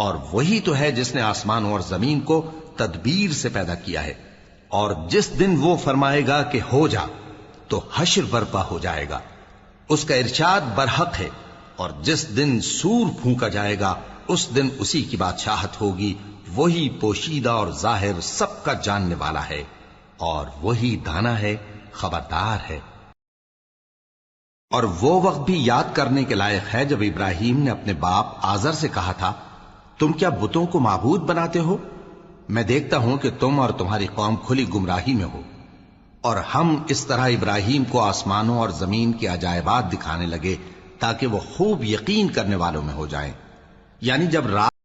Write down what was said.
اور وہی تو ہے جس نے آسمانوں اور زمین کو تدبیر سے پیدا کیا ہے، اور جس دن وہ فرمائے گا کہ ہو جا تو حشر برپا ہو جائے گا، اس کا ارشاد برحق ہے، اور جس دن سور پھونکا جائے گا اس دن اسی کی بادشاہت ہوگی، وہی پوشیدہ اور ظاہر سب کا جاننے والا ہے، اور وہی دانا ہے، خبردار ہے۔ اور وہ وقت بھی یاد کرنے کے لائق ہے جب ابراہیم نے اپنے باپ آزر سے کہا تھا، تم کیا بتوں کو معبود بناتے ہو؟ میں دیکھتا ہوں کہ تم اور تمہاری قوم کھلی گمراہی میں ہو۔ اور ہم اس طرح ابراہیم کو آسمانوں اور زمین کے عجائبات دکھانے لگے تاکہ وہ خوب یقین کرنے والوں میں ہو جائیں۔ یعنی جب رات